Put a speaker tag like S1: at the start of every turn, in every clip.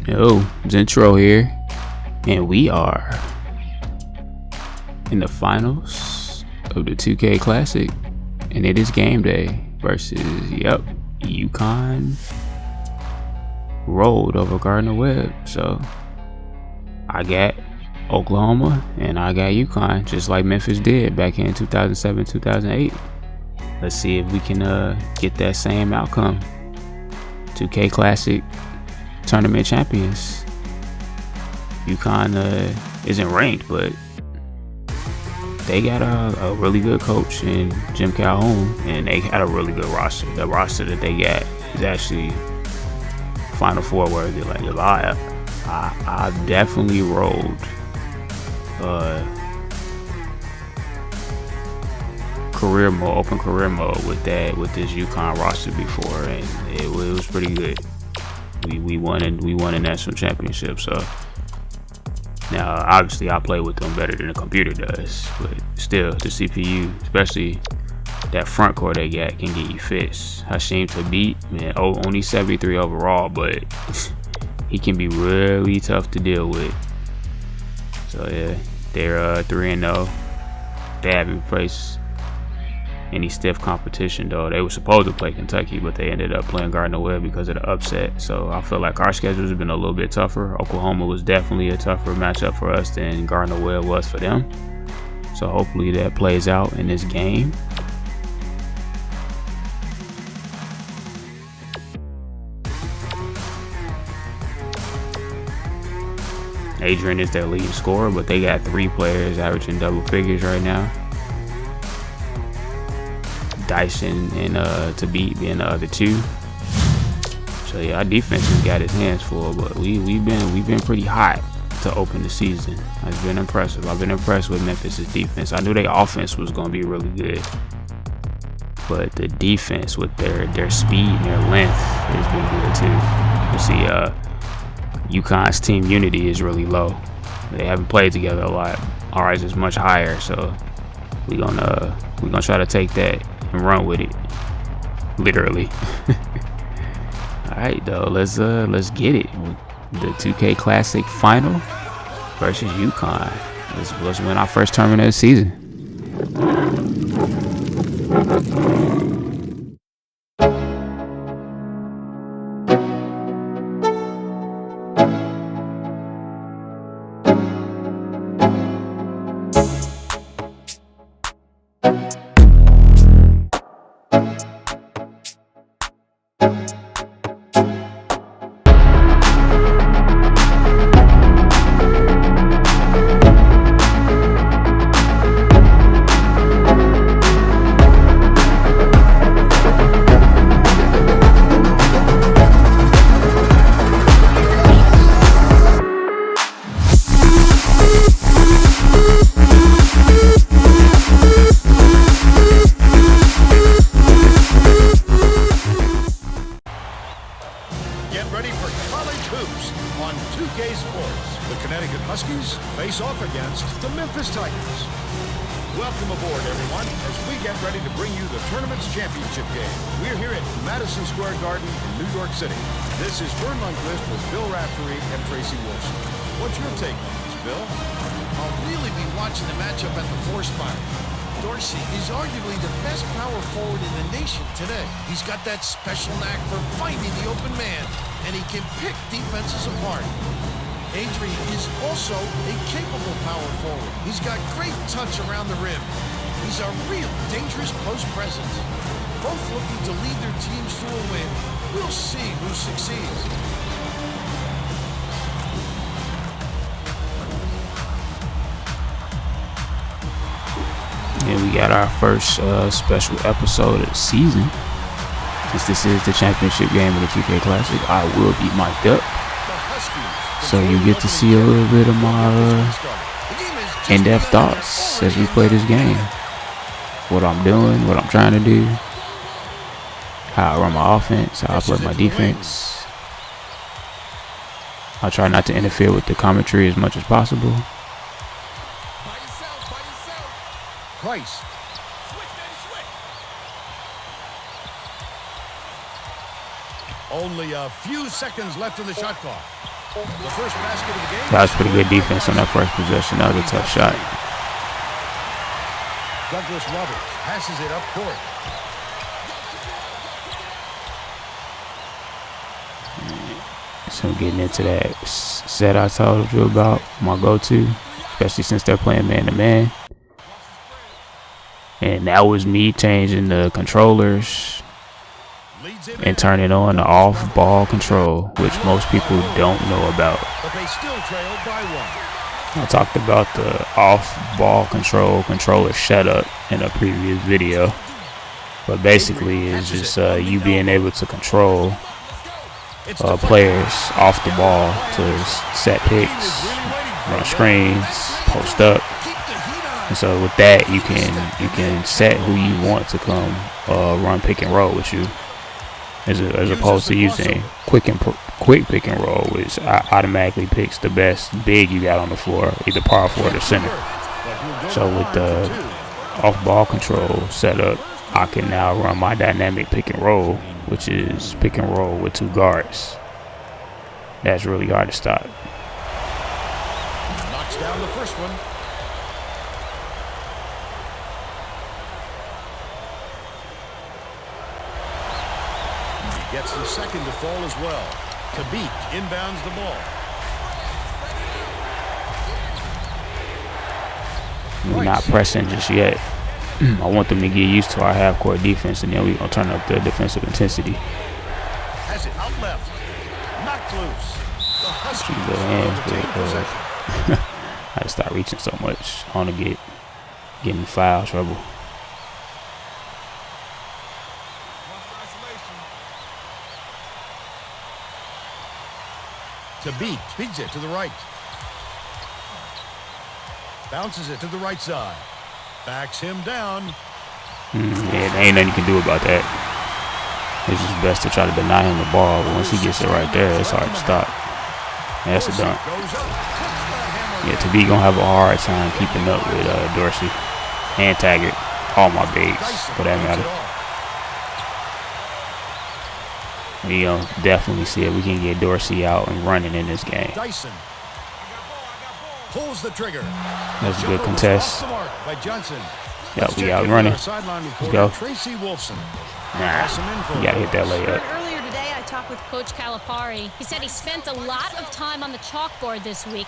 S1: Yo, Zentro here, and we are in the finals of the 2K Classic, and it is game day versus, UCONN rolled over Gardner Webb. So I got Oklahoma and I got UCONN, just like Memphis did back in 2007, 2008. Let's see if we can get that same outcome. 2K Classic tournament champions. UCONN isn't ranked, but they got a really good coach in Jim Calhoun, and they had a really good roster. The roster that they got is actually Final Four worthy. Like, I definitely rolled career mode, open career mode with this UCONN roster before, and it was pretty good. We won a national championship. So now, obviously, I play with them better than the computer does, but still, the CPU, especially that front court they got, can get you fits. Hashim to beat, man, only 73 overall, but he can be really tough to deal with. So yeah, they're 3-0. They haven't faced any stiff competition though. They were supposed to play Kentucky, but they ended up playing Gardner Webb because of the upset. So I feel like our schedules have been a little bit tougher. Oklahoma was definitely a tougher matchup for us than Gardner Webb was for them. So hopefully that plays out in this game. Adrian is their leading scorer, but they got 3 players averaging double figures right now. Dyson and Tabit being the other 2. So yeah, our defense has got his hands full, but we've been pretty hot to open the season. It's been impressive. I've been impressed with Memphis's defense. I knew their offense was gonna be really good, but the defense with their speed and their length has been good too. You see, UConn's team unity is really low. They haven't played together a lot. Ours is much higher, so we're gonna try to take that and run with it, literally. All right, though, let's get it. The 2K Classic final versus UCONN. Let's win our first tournament of the season.
S2: Face off against the Memphis Tigers. Welcome aboard, everyone, as we get ready to bring you the tournament's championship game. We're here at Madison Square Garden in New York City. This is Vern Lundquist with Bill Raftery and Tracy Wilson. What's your take on this, Bill?
S3: I'll really be watching the matchup at the 4 spot. Dorsey is arguably the best power forward in the nation today. He's got that special knack for finding the open man, and he can pick defenses apart. Adrian is also a capable power forward. He's got great touch around the rim. He's a real dangerous post presence. Both looking to lead their teams to a win. We'll see who succeeds.
S1: And we got our first special episode of the season. Since this is the championship game of the 2K Classic, I will be mic'd up, so you get to see a little bit of my in-depth thoughts as we play this game. What I'm doing, what I'm trying to do, how I run my offense, how I play my defense. I try not to interfere with the commentary as much as possible.
S2: Price. Only a few seconds left in the shot clock. The first basket of the game.
S1: That was pretty good defense on that first possession. That was a tough shot.
S2: Douglas Roberts passes it up court.
S1: So getting into that set I told you about, my go-to, especially since they're playing man-to-man. And that was me changing the controllers and turning on the off-ball control, which most people don't know about.
S2: But they still trailed by one.
S1: I talked about the off-ball controller setup in a previous video. But basically, it's just you being able to control players off the ball to set picks, run screens, post up. And so with that, you can set who you want to come run pick and roll with you, as opposed to using quick pick and roll, which automatically picks the best big you got on the floor, either power forward or center. So with the off-ball control setup, I can now run my dynamic pick and roll, which is pick and roll with two guards. That's really hard to stop.
S2: Knocks down the first one. He gets the second to fall as well. Khabib inbounds the ball.
S1: We're not pressing just yet. I want them to get used to our half-court defense, and then we're going to turn up the defensive intensity.
S2: Has it out left. Knocked loose. The Huskies
S1: Good hands,
S2: retain
S1: but
S2: possession.
S1: I just start reaching so much. I want to get in foul trouble.
S2: Khabib feeds it to the right. Bounces it to the right side. Backs him down.
S1: Yeah, there ain't nothing you can do about that. It's just best to try to deny him the ball, but once he gets it right there, it's hard to stop. And that's a dunk. Yeah, Khabib gonna have a hard time keeping up with Dorsey and Taggart, all my bigs for that matter. We gonna definitely see if we can get Dorsey out and running in this game.
S2: Dyson pulls the trigger.
S1: That's a good contest.
S2: By Johnson.
S1: Yeah, we out running. Let's go.
S2: Tracy Wolfson.
S1: Nah, you gotta hit that layup.
S4: Earlier today, I talked with Coach Calipari. He said he spent a lot of time on the chalkboard this week,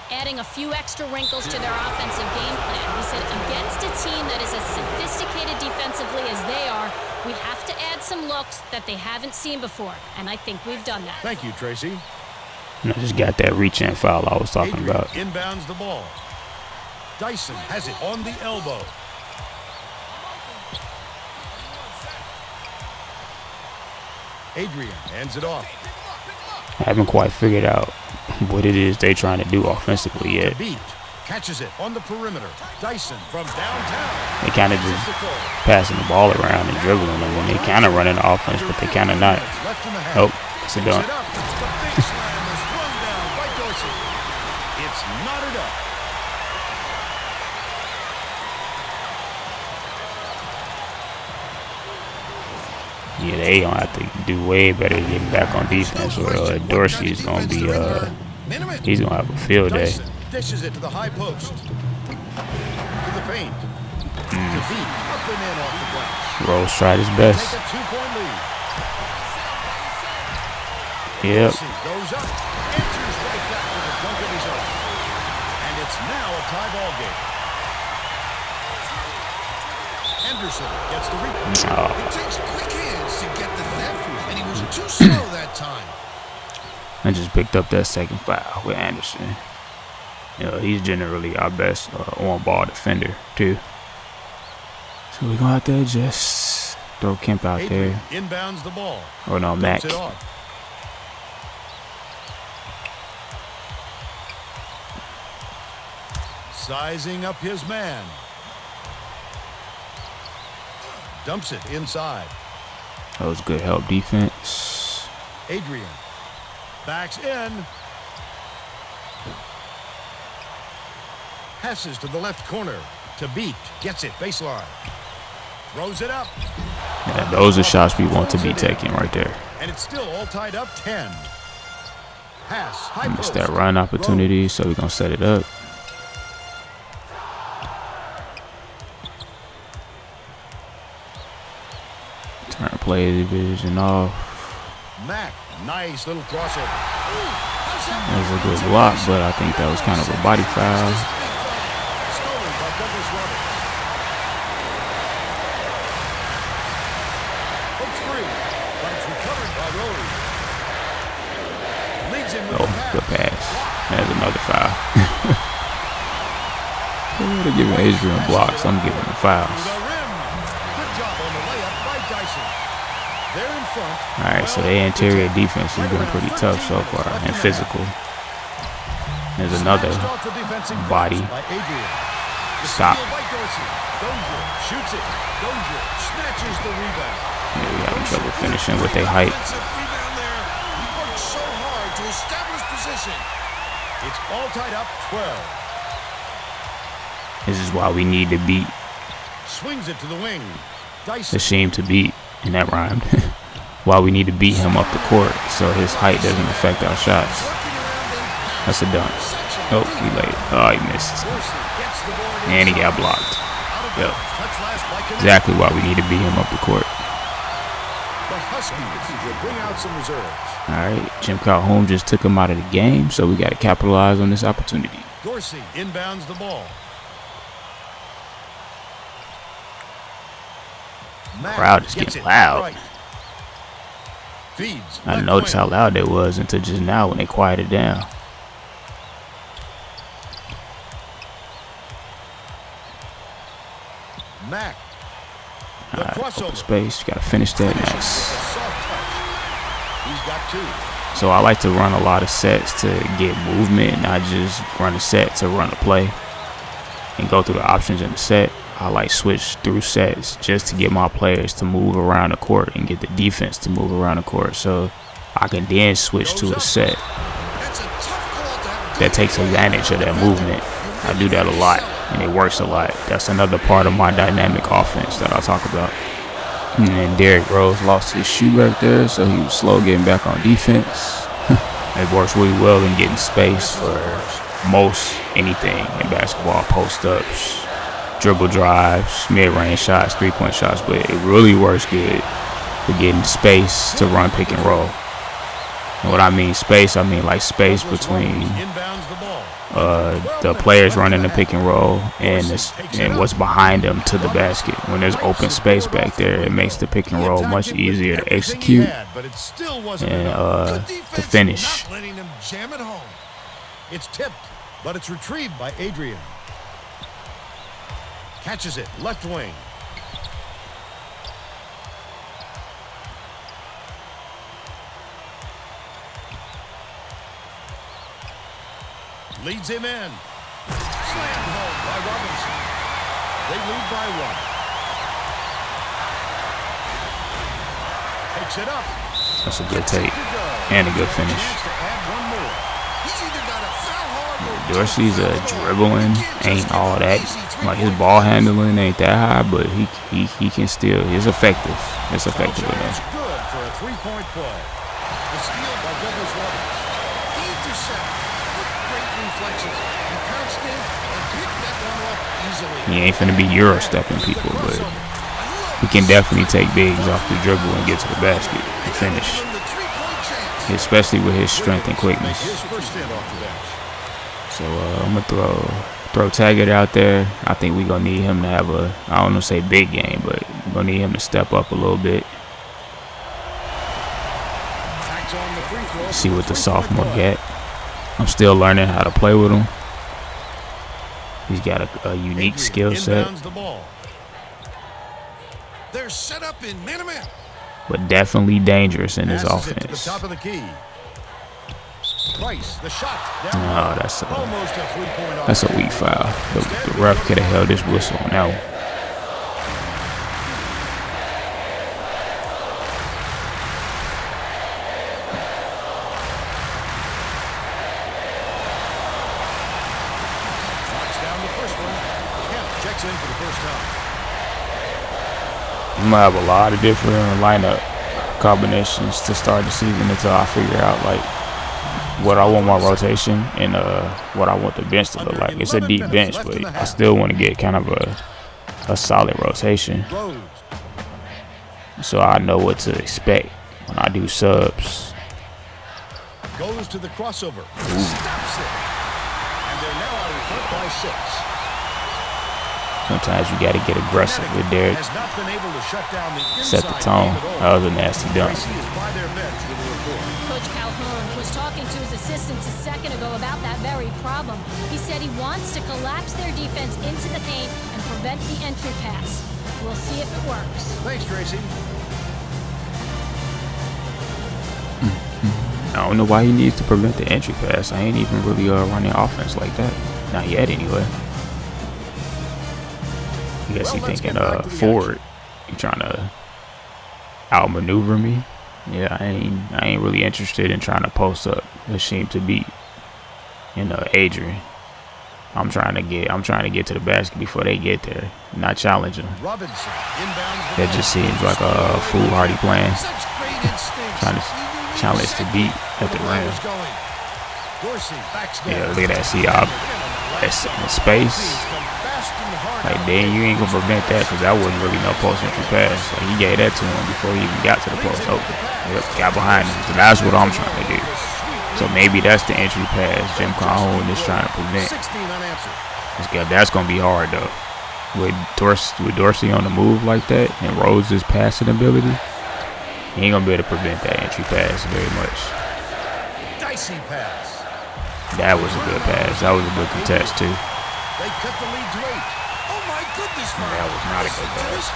S4: adding a few extra wrinkles to their offensive game plan. He said against a team that is as sophisticated defensively as they are, we have to add some looks that they haven't seen before, and I think we've done that.
S2: Thank you, Tracy.
S1: I just got that reach-in foul I was talking about.
S2: Inbounds the ball. Dyson has it on the elbow. Adrian hands it off.
S1: I haven't quite figured out what it is they're trying to do offensively yet.
S2: Khabib catches it on the perimeter. Dyson from downtown.
S1: They kind of just passing the ball around and dribbling them, and they kind of running the offense, but they kind of not. Nope, it's a dunk.
S2: It's knotted up.
S1: Yeah, they gonna have to do way better getting back on defense, or Dorsey is gonna be he's gonna have a field day.
S2: Dishes it to the high post. To the paint. Khabib up and in off the glass.
S1: Rose tried his best.
S2: Take a 2-point lead.
S1: Yep.
S2: Goes up. Answers right back with a dunk of his own. And it's now a tie ball game. Anderson gets the rebound.
S3: It takes quick hands to get the theft, and he was too slow that time.
S1: I just picked up that second foul with Anderson. You know, he's generally our best on-ball defender too. So we're gonna have to just throw Kemp out there.
S2: Inbounds the ball.
S1: Or no, Mac.
S2: Sizing up his man. Dumps it inside.
S1: That was good help defense.
S2: Adrian backs in. Passes to the left corner. Khabib gets it baseline. Throws it up.
S1: Yeah, those are shots we want to be taking right there.
S2: And it's still all tied up 10. Pass. High
S1: Missed
S2: post.
S1: that run opportunity, so we're gonna set it up. Turn play division off.
S2: Mac, nice little crossover.
S1: That was a good block, but I think that was kind of a body foul.
S2: Stolen by Douglas Roberts. Hooks free, but it's recovered by Rory. Leads him with
S1: Oh,
S2: the pass.
S1: good pass. There's another foul. They're giving Adrian blocks. I'm giving him fouls.
S2: To the rim. Good job on the layup by Dyson. They're in front.
S1: All right, so their interior defense has been pretty tough so far and physical. There's another
S2: Smashed off the defensive
S1: body.
S2: glass by Adrian. The
S1: Stop.
S2: steal by Dorsey. Dozier shoots it. Dozier snatches the rebound.
S1: Yeah, we having trouble finishing with their height.
S3: Defensive rebound there. He worked so hard to establish position.
S2: It's all tied up 12.
S1: This is why we need to beat
S2: Swings it to the wing. Dyson.
S1: the shame to beat, and that rhymed. Why we need to beat him up the court so his height doesn't affect our shots. That's a dunk. Oh, he late. Oh, he missed.
S2: Dorsey gets the board
S1: And he got
S2: inside.
S1: blocked.
S2: Out of
S1: Yep.
S2: bounds. Touch last by Connect.
S1: Exactly why we need to beat him up the court.
S2: The Huskies will bring out some reserves.
S1: All right, Jim Calhoun just took him out of the game, so we got to capitalize on this opportunity.
S2: Dorsey inbounds the ball. Mack
S1: Crowd is
S2: gets
S1: getting
S2: it
S1: loud.
S2: right. Feeds.
S1: I didn't
S2: left
S1: notice
S2: wing.
S1: how loud they was until just now when they quieted down.
S2: Mack. The
S1: All right, open
S2: crossover.
S1: space. Got to finish that.
S2: Finishes
S1: Nice.
S2: with a soft touch. He's got two.
S1: So I like to run a lot of sets to get movement, not just run a set to run a play and go through the options in the set. I like switch through sets just to get my players to move around the court and get the defense to move around the court, so I can then switch to a set
S3: That's a tough call to have
S1: that takes advantage of that movement. I do that a lot, and it works a lot. That's another part of my dynamic offense that I talk about. And then Derrick Rose lost his shoe right there, so he was slow getting back on defense. It works really well in getting space for most anything in basketball, post-ups, dribble drives, mid-range shots, three-point shots, but it really works good for getting space to run pick and roll. And what I mean space, I mean like space between
S2: Inbounds the ball.
S1: the players running the pick and roll and what's behind them to the basket. When there's open space back there, it makes the pick and roll much easier to execute
S2: But it still wasn't
S1: and
S2: enough.
S1: to finish.
S3: Not letting them jam it home.
S2: It's tipped, but it's retrieved by Adrian. Catches it, left wing. Leads him in. Slammed home by Robinson. They lead by one. Takes it up.
S1: That's a good take
S2: To go.
S1: and a good finish.
S2: Chance to add one more.
S3: He's either got to foul hard or
S1: Dorsey's dribbling ain't all that. Like his ball handling ain't that high, but he can still. It's effective. It's effective
S2: Foul
S1: enough.
S2: shot is good for a three-point play. The steal by Douglas Roberts.
S3: he intercepted with great reflexes. He pounced in and picked that one up easily.
S1: He ain't finna be Euro stepping people, but he can definitely take bigs off the dribble and get to the basket and finish,
S3: From the three-point chance.
S1: especially with his strength and quickness.
S2: His first stand off the bench.
S1: So I'm gonna throw Taggart out there. I think we gonna need him to have a, I don't want to say big game, but we're gonna need him to step up a little bit.
S2: Backs on the free throw.
S1: See what the
S2: Three-point
S1: sophomore
S2: play.
S1: got. I'm still learning how to play with him. He's got a unique
S2: Adrian
S1: skill set,
S2: inbounds the ball.
S3: They're set up in man-to-man.
S1: but definitely dangerous in his
S2: Passes it to the
S1: offense.
S2: top of the key. Price, the shot. Down
S1: No,
S2: low.
S1: that's
S2: Almost a three-point
S1: that's a weak foul. The ref could have held his whistle on that one.
S2: Knocks down the first one. Kemp checks in for the first time.
S1: I'm gonna have a lot of different lineup combinations to start the season until I figure out like what I want my rotation and what I want the bench to look like. It's a deep bench, but I still want to get kind of a solid rotation, so I know what to expect when I do subs.
S2: Goes to the crossover. Stops it. And they're now out in front by 6.
S1: Sometimes you got to get aggressive with Derek.
S2: Has not been able to shut down the
S1: Set the tone. That was a nasty dunk.
S2: Tracy is by their bench with a report.
S4: Coach Calhoun was talking to his assistants a second ago about that very problem. He said he wants to collapse their defense into the paint and prevent the entry pass. We'll see if it works.
S2: Thanks, Tracy.
S1: I don't know why he needs to prevent the entry pass. I ain't even really running offense like that. Not yet, anyway. I guess he's thinking forward. He trying to outmaneuver me. Yeah, I ain't really interested in trying to post up Hashim to beat Adrian. I'm trying to get to the basket before they get there. Not challenge them. That just seems like a foolhardy plan. Trying to challenge to beat at the rim. Yeah, look at that. See, that's in space. Like, then you ain't gonna prevent that, because that wasn't really no post entry pass. Like, he gave that to him before he even got to the post. Yep, got behind him. So that's what I'm trying to do. So maybe that's the entry pass Jim Calhoun is trying to prevent. That's gonna be hard though. With Dorsey on the move like that and Rose's passing ability, he ain't gonna be able to prevent that entry pass very much.
S2: Dicey pass.
S1: That was a good pass. That was a good contest too.
S2: They cut the lead to 8.
S3: Oh my goodness,
S1: That was not a good pass.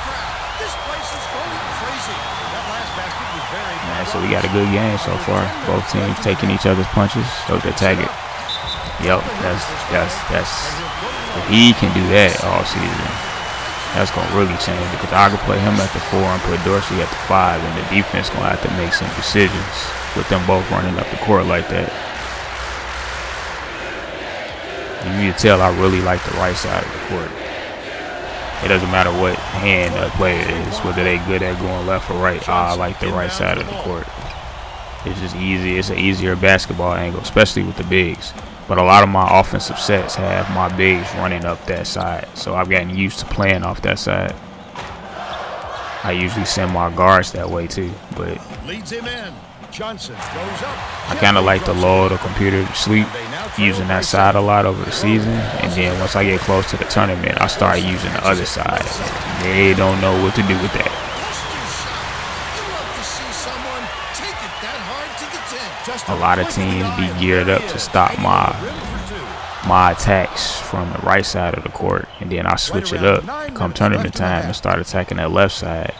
S3: This place is going crazy.
S2: That last basket was buried.
S1: Man, so we got a good game so far. Both teams taking each other's punches. So they tag it. Yep, that's if he can do that all season, that's gonna really change, because I can play him at the 4 and put Dorsey at the 5, and the defense gonna have to make some decisions with them both running up the court like that. You need to tell I really like the right side of the court. It doesn't matter what hand a player is, whether they good at going left or right. I like the right side of the court. It's just easy. It's an easier basketball angle, especially with the bigs. But a lot of my offensive sets have my bigs running up that side, so I've gotten used to playing off that side. I usually send my guards that way too, but
S2: Leads him in. Johnson goes up.
S1: I kind of like to lull the computer to sleep using that side a lot over the season, and then once I get close to the tournament, I start using the other side. They don't know what to do with that. A lot of teams be geared up to stop my attacks from the right side of the court, and then I switch it up come tournament time and start attacking that left side,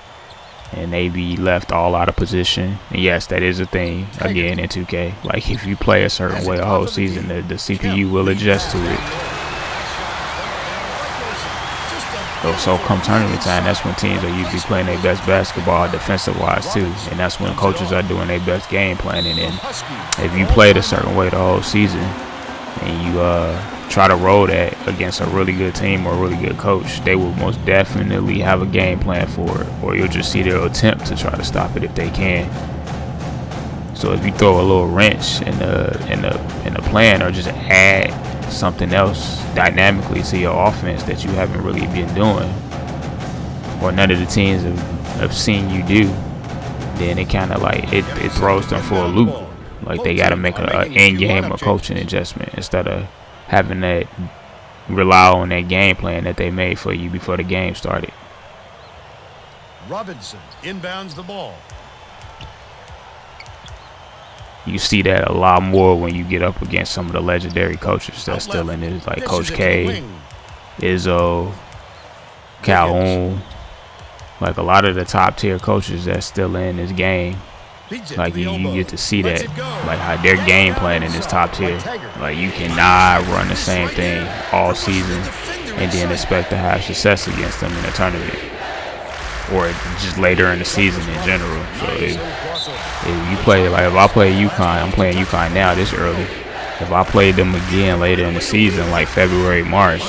S1: and they be left all out of position. And yes, that is a thing again in 2K. Like, if you play a certain way the whole season, the CPU will adjust to it. So come tournament time, that's when teams are usually playing their best basketball defensive wise too, and that's when coaches are doing their best game planning. And if you played a certain way the whole season and you try to roll that against a really good team or a really good coach, they will most definitely have a game plan for it, or you'll just see their attempt to try to stop it if they can. So if you throw a little wrench in the plan, or just add something else dynamically to your offense that you haven't really been doing, or none of the teams have seen you do, then it kind of like it throws them for a loop. Like, they got to make an in-game or coaching adjustment instead of having that rely on that game plan that they made for you before the game started.
S2: Robinson inbounds the ball.
S1: You see that a lot more when you get up against some of the legendary coaches that's still in this, like Coach K, Izzo, Calhoun. Like, a lot of the top tier coaches that's still in this game. Like, you get to see that, like, how their game planning is top tier. Like, you cannot run the same thing all season and then expect to have success against them in the tournament, or just later in the season in general. So if you play, like, if I play UCONN, I'm playing UCONN now this early. If I played them again later in the season, like February, March,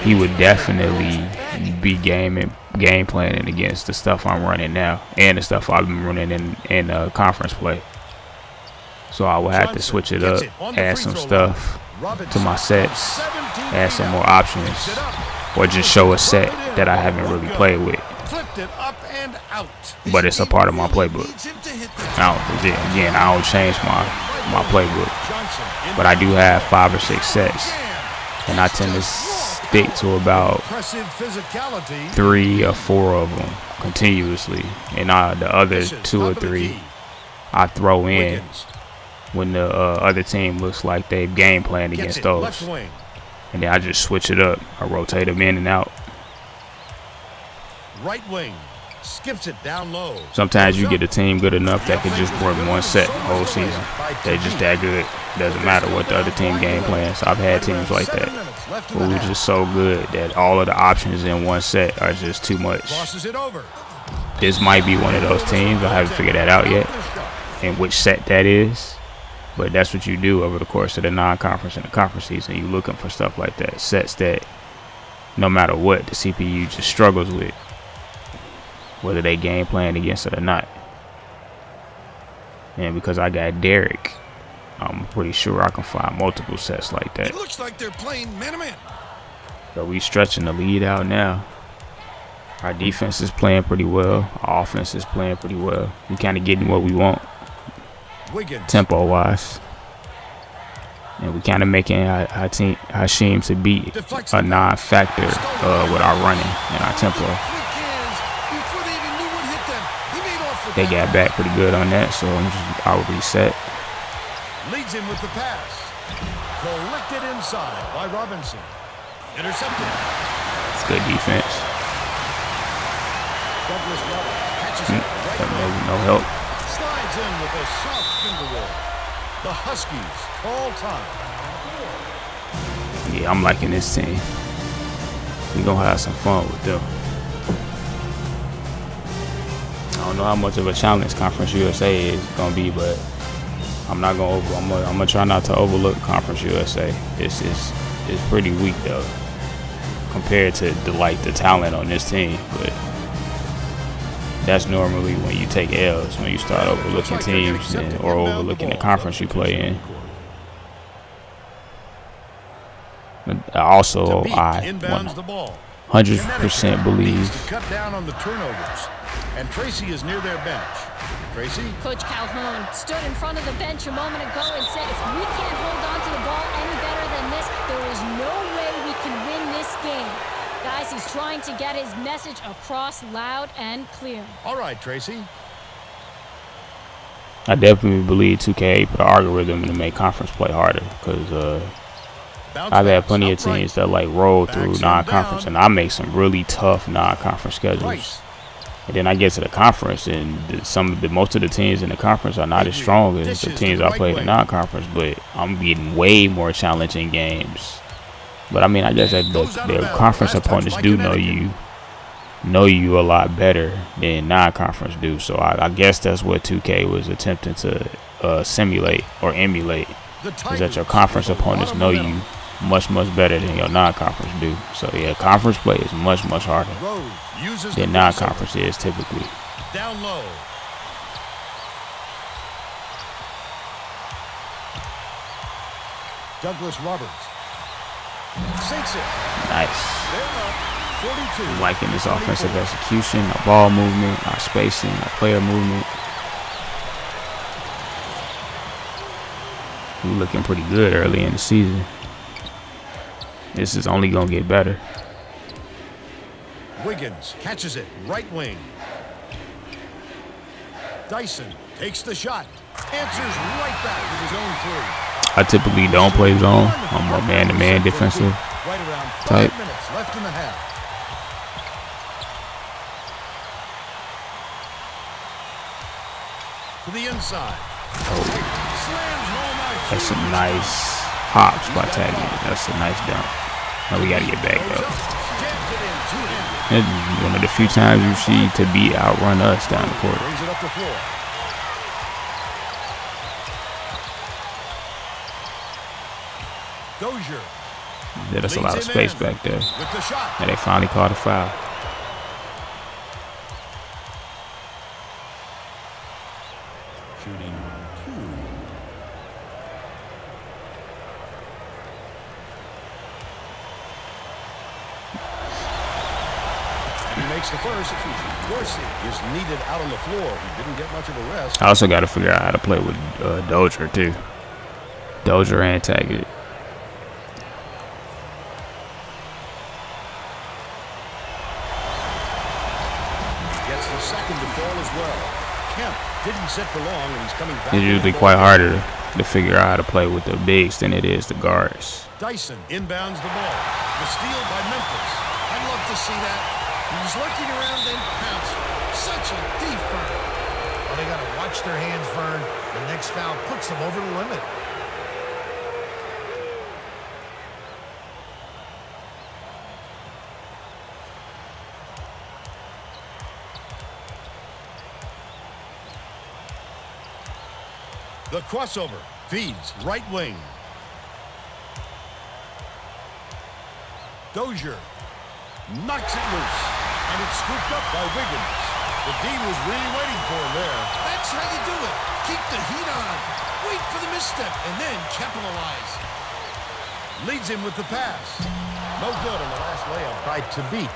S1: he would definitely be game planning against the stuff I'm running now and the stuff I've been running in conference play. So I would have to switch it up, add some stuff to my sets, add some more options, or just show a set that I haven't really played with. But it's a part of my playbook. I don't change my playbook. But I do have 5 or 6 sets. And I tend to stick to about 3 or 4 of them continuously. And the other 2 or 3 I throw in when the other team looks like they've game planned against those. And then I just switch it up. I rotate them in and out.
S2: Right wing skips it down low.
S1: Sometimes you get a team good enough that can just work one set the whole season. They're just that good. Doesn't matter what the other team game plans. So I've had teams like that where we're just so good that all of the options in one set are just too much. This might be one of those teams. I haven't figured that out yet, and which set that is. But that's what you do over the course of the non-conference and the conference season. You're looking for stuff like that, sets that no matter what, the CPU just struggles with, whether they game plan against it or not. And because I got Derek, I'm pretty sure I can find multiple sets like that.
S3: It looks like they're playing man-to-man.
S1: So we stretching the lead out now. Our defense is playing pretty well. Our offense is playing pretty well. We kind of getting what we want, tempo-wise. And we kind of making Hashim to be a non-factor with our running and our tempo. They got back pretty good on that, so I'll reset.
S2: Leads him with the pass. Collected inside by Robinson. Intercepted.
S1: It's good defense.
S2: Douglas Roberts catches it.
S1: No help.
S2: Slides in with a soft finger roll. The Huskies call time.
S1: Yeah, I'm liking this team. We're going to have some fun with them. I don't know how much of a challenge Conference USA is going to be, but I'm gonna try not to overlook Conference USA. It's pretty weak though compared to the talent on this team, but that's normally when you take L's, when you start overlooking teams or overlooking the conference you play in. Also, I 100% believe
S2: cut down on the turnovers, and Tracy is near their bench. Tracy?
S4: Coach Calhoun stood in front of the bench a moment ago and said, if we can't hold on to the ball any better than this, there is no way we can win this game. Guys, he's trying to get his message across loud and clear.
S2: All right, Tracy.
S1: I definitely believe 2K put an algorithm to make conference play harder, because I've had plenty of teams that roll through non-conference, and I make some really tough non-conference schedules. And then I get to the conference, and most of the teams in the conference are not as strong as the teams I played in non-conference, but I'm getting way more challenging games. But I mean, I guess that the conference opponents do know you a lot better than non-conference do. So I guess that's what 2K was attempting to simulate or emulate, is that your conference opponents know you much better than your non-conference do. So yeah, conference play is much harder than non-conference is typically.
S2: Down low. Douglas Roberts sinks it.
S1: Nice. I'm liking this offensive execution, our ball movement, our spacing, our player movement. We're looking pretty good early in the season. This is only going to get better.
S2: Wiggins catches it, right wing. Dyson takes the shot. Answers right back with his own three.
S1: I typically don't play zone. I'm a man-to-man defensive
S2: Right around 5
S1: type.
S2: minutes left in the half. To the inside. Slams home out.
S1: That's some nice hops by Taggy. That's a nice dunk. Now we got to get back though. It's one of the few times you see to be outrun us down the court.
S2: Brings it up the floor. Dozier.
S1: Did us a lot of space back there.
S2: With the shot.
S1: And they finally caught a foul.
S2: makes the first. Dorsey is needed out on the floor. He didn't get much of a rest.
S1: I also got to figure out how to play with Dozier too. Dozier and Taggart.
S2: Gets the second to fall as well. Kemp didn't sit for long, and he's coming back.
S1: It's usually quite harder to figure out how to play with the bigs than it is the guards.
S2: Dyson inbounds the ball. The steal by Memphis.
S3: I'd love to see that. He was looking around and pounced. Such a thief, Vern. Well, they got to watch their hands, Vern. The next foul puts them over the limit.
S2: The crossover feeds right wing. Dozier knocks it loose, and it's scooped up by Wiggins. The D was really waiting for him there.
S3: That's how you do it. Keep the heat on. Wait for the misstep, and then capitalize.
S2: Leads him with the pass. No good on the last layup by Tabit.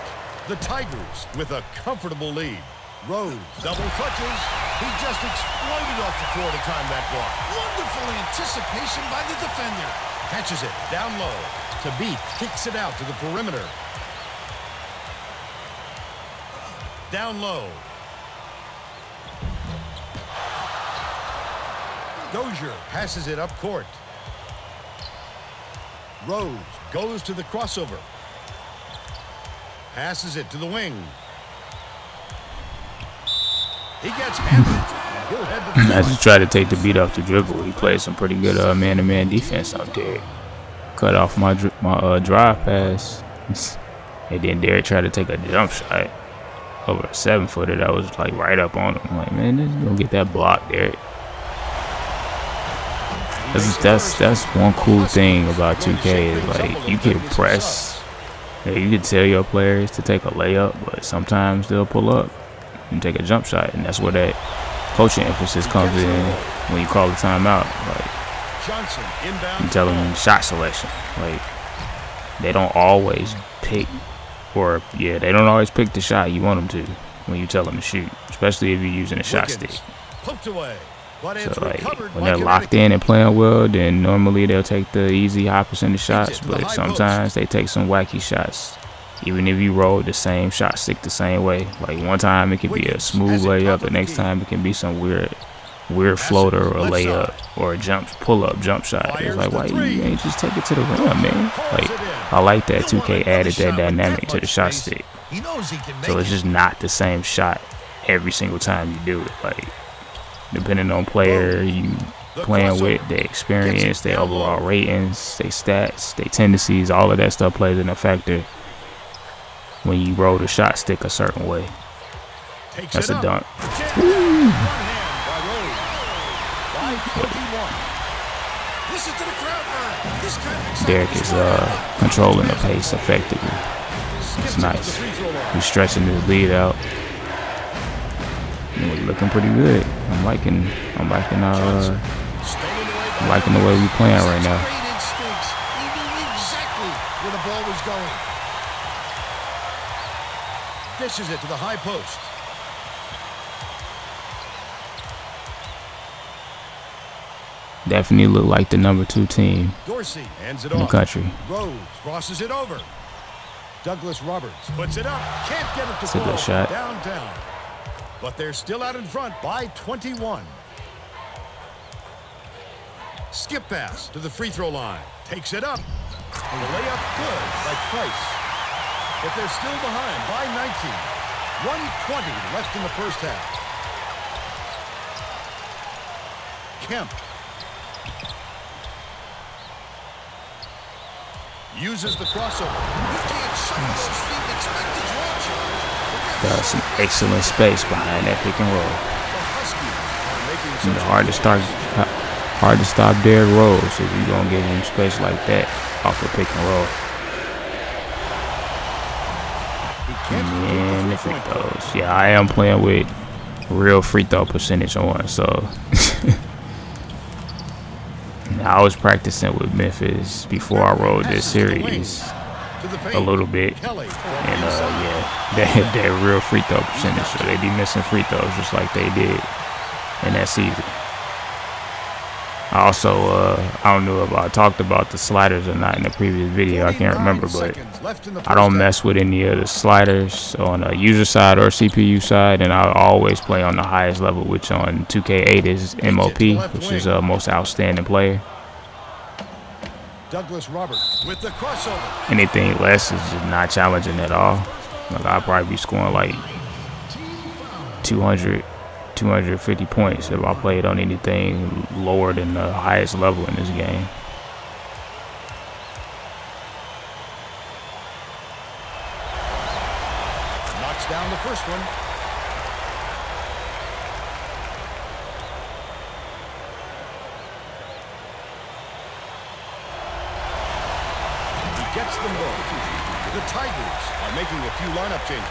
S2: The Tigers with a comfortable lead. Rose double clutches. He just exploded off the floor to time that block.
S3: Wonderful anticipation by the defender.
S2: Catches it down low. Tabit kicks it out to the perimeter. Down low. Dozier passes it up court. Rose goes to the crossover. Passes it to the wing. He gets hammered. He'll head to the
S1: I just tried to take the beat off the dribble. He played some pretty good man-to-man defense out there. Cut off my drive pass. And then Derek tried to take a jump shot over a 7-footer that was like right up on him. I'm like, man, this is gonna get that block, Derek. That's one cool thing about 2K is like you can press. You can tell your players to take a layup, but sometimes they'll pull up and take a jump shot, and that's where that coaching emphasis comes in when you call the timeout. Like, you tell them shot selection. Like, they don't always pick, they don't always pick the shot you want them to when you tell them to shoot, especially if you're using a shot stick. So, like, when they're locked in and playing well, then normally they'll take the easy high percentage shots, but sometimes they take some wacky shots. Even if you roll the same shot stick the same way, like one time it could be a smooth layup, the next time it can be some weird floater or layup or a pull-up jump shot. It's like, why you ain't just take it to the rim, man? Like, I like that 2K added that dynamic to the shot stick. So it's just not the same shot every single time you do it. Like, depending on player you playing with, their experience, their overall ratings, their stats, their tendencies, all of that stuff plays in a factor when you roll the shot stick a certain way. That's a dunk. Derek is controlling the pace effectively. It's nice. He's stretching his lead out. And we're looking pretty good. I'm liking the way we're playing right now.
S3: He knew exactly where the ball was going.
S2: Dishes it to the high post.
S1: Definitely look like the number 2 team
S2: Dorsey hands it
S1: in the
S2: off.
S1: country.
S2: Rose crosses it over. Douglas Roberts puts it up. Can't get it to
S1: It's a
S2: fall.
S1: good shot.
S2: Downtown. But they're still out in front by 21. Skip pass to the free throw line. Takes it up. And the layup good by Price. But they're still behind by 19. 1:20 left in the first half. Kemp uses the crossover.
S1: Got some excellent space behind that pick and roll. And hard to stop Derrick Rose if you're gonna give him space like that off the pick and roll. And the free throws. Yeah, I am playing with real free throw percentage on, so I was practicing with Memphis before I rolled this series,
S2: To the paint.
S1: a little bit.
S2: Kelly from
S1: And
S2: inside.
S1: yeah, they're real free throw percentage, so they be missing free throws just like they did in that season. I also, I don't know if I talked about the sliders or not in the previous video. I can't remember, but I don't mess with any of the sliders on a user side or CPU side, and I always play on the highest level, which on 2K8 is MOP, which is most outstanding player.
S2: Douglas Roberts with the crossover.
S1: Anything less is just not challenging at all. Like, I'll probably be scoring like 200, 250 points if I played on anything lower than the highest level in this game.
S2: Knocks down the first one. He gets them both. The Tigers are making a few lineup changes.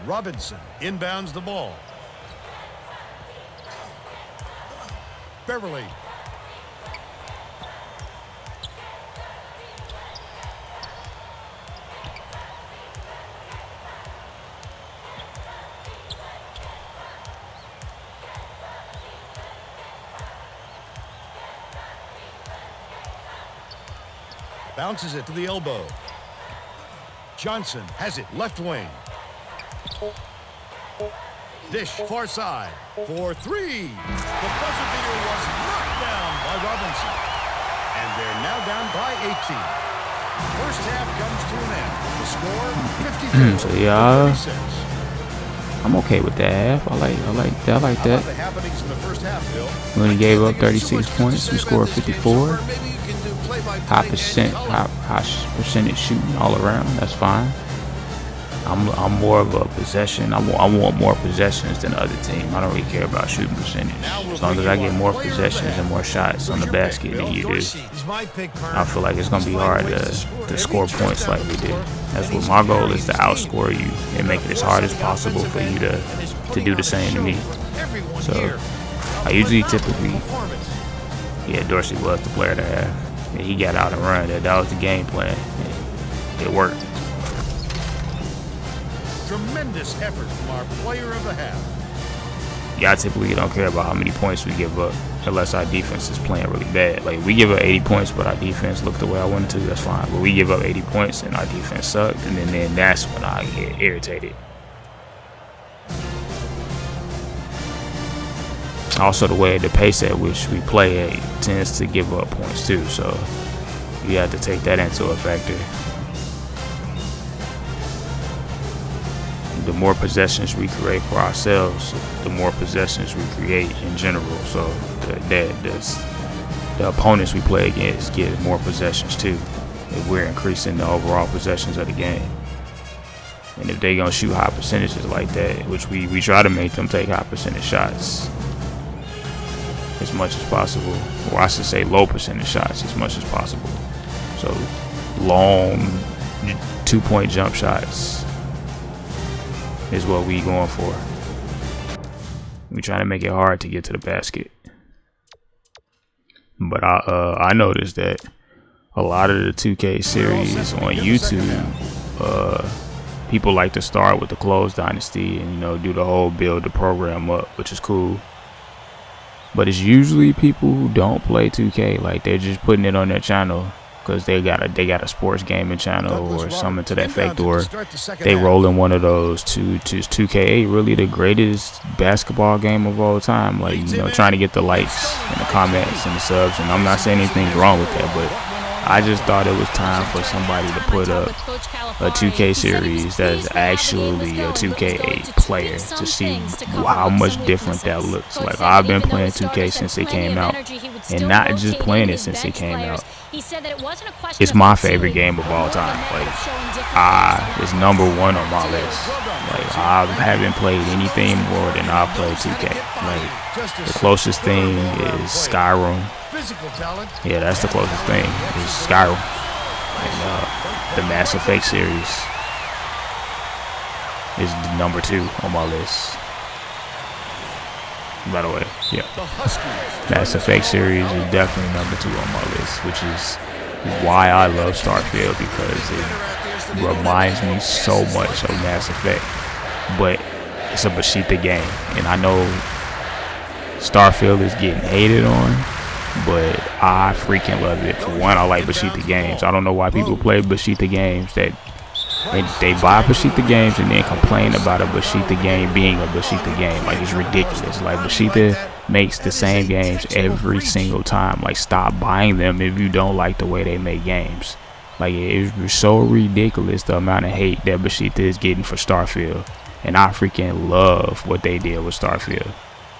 S2: Robinson inbounds the ball. Beverly. Bounces it to the elbow. Johnson has it left wing. Dish far side for three. The buzzer beater was knocked down by Robinson. And they're now down by 18. First half comes to an end. The score 52
S1: So yeah,
S2: 36.
S1: I'm okay with that half. I like
S2: How about
S1: that.
S2: the happenings in the first half, Bill?
S1: We only gave up 36 points. We scored 54. High percentage shooting all around. That's fine. I'm more of a possession. I want more possessions than the other team. I don't really care about shooting percentage. As long as I get more possessions and more shots on the basket than you do, I feel like it's gonna be hard to score points like we did. That's what my goal is, to outscore you and make it as hard as possible for you to do the same to me. So I usually typically, yeah, Dorsey was the player to have. And he got out and run. That was the game plan. It worked.
S2: Tremendous effort from our player of the half.
S1: Yeah, I typically don't care about how many points we give up unless our defense is playing really bad. Like, we give up 80 points, but our defense looked the way I wanted to, that's fine. But we give up 80 points and our defense sucked, and then that's when I get irritated. Also, the way the pace at which we play at tends to give up points too, so you have to take that into a factor. The more possessions we create for ourselves, the more possessions we create in general. So the opponents we play against get more possessions too, if we're increasing the overall possessions of the game. And if they're gonna shoot high percentages like that, which we try to make them take high percentage shots as much as possible, or I should say low percentage shots as much as possible. So long 2-point jump shots is what we going for. We trying to make it hard to get to the basket. But I noticed that a lot of the 2K series on YouTube, people like to start with the closed dynasty and, you know, do the whole build the program up, which is cool. But it's usually people who don't play 2K, like they're just putting it on their channel because they got a sports gaming channel or something to that effect, or they roll in one of those to 2K8, really the greatest basketball game of all time. Like, you know, trying to get the likes and the comments and the subs, and I'm not saying anything's wrong with that, but I just thought it was time for somebody to put up a 2K series that is actually a 2K8 player to see how much different that looks. Like, I've been playing 2K since it came out, and not just playing it since it came out. It's my favorite game of all time. Like, it's number one on my list. Like, I haven't played anything more than I've played 2K. Like, the closest thing is Skyrim. Yeah, that's the closest thing, is Skyrim. And the Mass Effect series is number 2 on my list. by the way. Yeah.
S2: The Huskies.
S1: Mass Effect series is definitely number 2 on my list, which is why I love Starfield, because it reminds me so much of Mass Effect. But it's a Bashita game, and I know Starfield is getting hated on, but I freaking love it. For one, I like Bashita games. I don't know why people play Bashita games that they buy Bashita games and then complain about a Bashita game being a Bashita game. Like, it's ridiculous. Like, Bashita makes the same games every single time. Like, stop buying them if you don't like the way they make games. Like, it's so ridiculous the amount of hate that Bashita is getting for Starfield. And I freaking love what they did with Starfield.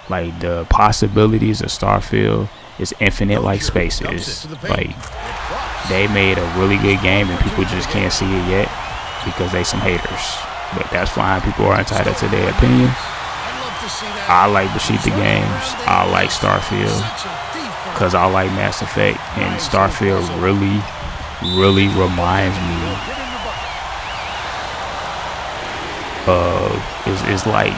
S1: Like, the possibilities of Starfield is infinite like space is. Like, they made a really good game and people just can't see it yet because they some haters. But that's fine. People are entitled to their opinion. I like Bashita games. I like Starfield because I like Mass Effect, and Starfield really reminds me of it's like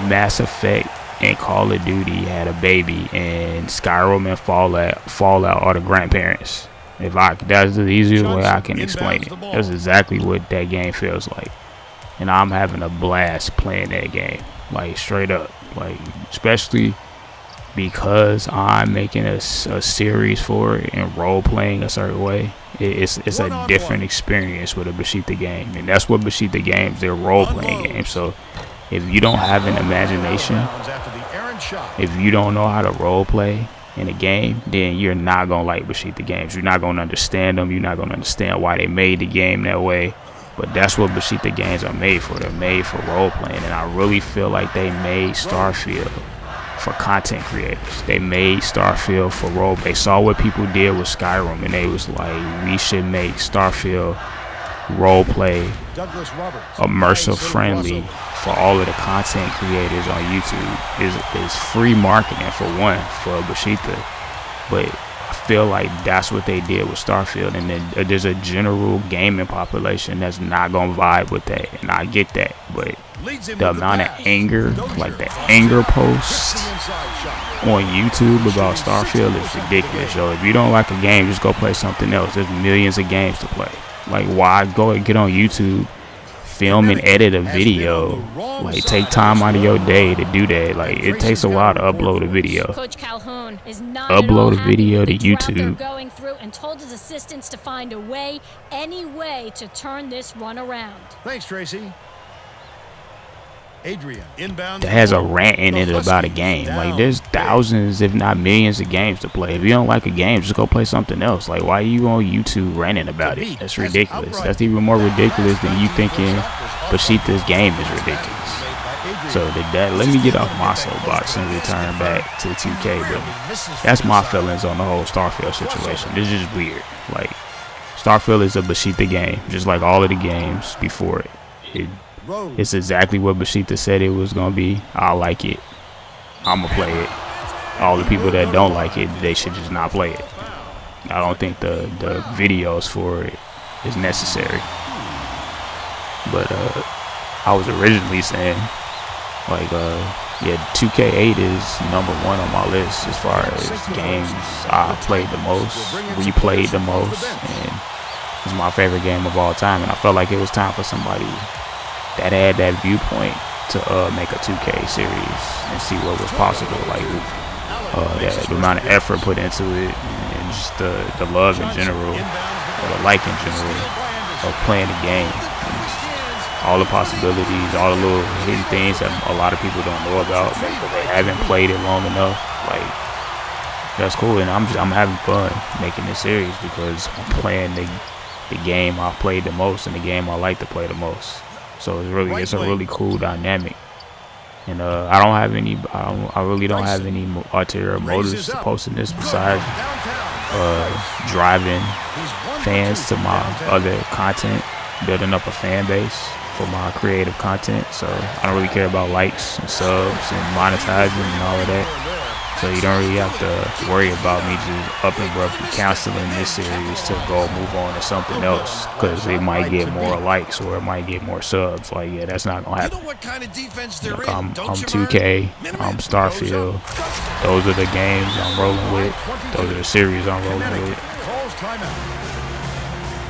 S1: Mass Effect and Call of Duty had a baby, and Skyrim and Fallout are the grandparents. That's the easiest way I can explain it. That's exactly what that game feels like, and I'm having a blast playing that game, like straight up. Like, especially because I'm making a series for it and role playing a certain way. It's a different experience with a Bashita game, and that's what Bashita games, they're role playing games. So if you don't have an imagination, if you don't know how to role play in a game, then you're not gonna like Bashita games. You're not gonna understand them. You're not gonna understand why they made the game that way. But that's what Bashita games are made for. They're made for role playing, and I really feel like they made Starfield for content creators. They made Starfield for role. They saw what people did with Skyrim, and they was like, we should make Starfield role play immersive friendly for all of the content creators on YouTube. Is free marketing for one for Bashita, but I feel like that's what they did with Starfield. And then there's a general gaming population that's not gonna vibe with that, and I get that, but the amount of anger, like the anger posts on YouTube about Starfield is ridiculous. So if you don't like a game, just go play something else. There's millions of games to play. Like, why go and get on YouTube, film and edit a video? Like, take time out of your day to do that. Like, it takes a while to upload a video.
S4: Coach Calhoun is not
S1: Upload a video to YouTube.
S4: Going through and told his assistants to find a way, any way, to turn this run around.
S2: Thanks, Tracy. Adrian, inbound.
S1: That has a rant in it about a game. Like, there's thousands, if not millions, of games to play. If you don't like a game, just go play something else. Like, why are you on YouTube ranting about it? That's ridiculous. That's even more ridiculous than you thinking Bashita's game is ridiculous. So let me get off my soapbox and return back to 2K. But that's my feelings on the whole Starfield situation. It's just weird. Like, Starfield is a Bashita game, just like all of the games before it. It's exactly what Bashita said it was gonna be. I like it. I'ma play it. All the people that don't like it, they should just not play it. I don't think the videos for it is necessary. But I was originally saying, like, yeah, 2K8 is number 1 on my list as far as games I played the most, replayed the most, and it's my favorite game of all time. And I felt like it was time for somebody that had that viewpoint to make a 2K series and see what was possible. Like, the amount of effort put into it, and just the love in general, or the like in general of playing the game. All the possibilities, all the little hidden things that a lot of people don't know about because they haven't played it long enough. Like, that's cool, and I'm having fun making this series because I'm playing the game I've played the most and the game I like to play the most. So it's a really cool dynamic, and I really don't have any ulterior motives to posting this besides driving fans to my other content, building up a fan base for my creative content. So I don't really care about likes and subs and monetizing and all of that. So you don't really have to worry about me just up and abruptly canceling this series to go move on to something else, because it might get more likes or it might get more subs. Like, yeah, that's not gonna happen.
S3: You know what kind of defense they're
S1: Look,
S3: in,
S1: I'm
S3: don't you,
S1: 2K, I'm Starfield. Those are the games I'm rolling with. Those are the series I'm rolling with.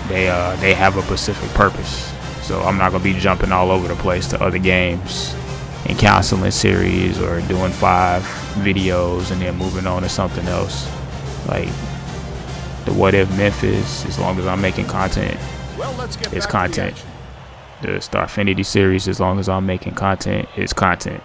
S1: They have a specific purpose. So I'm not gonna be jumping all over the place to other games and canceling series or doing 5 videos and then moving on to something else. Like the What If Memphis, as long as I'm making content, it's content. The Starfinity series, as long as I'm making content, it's content.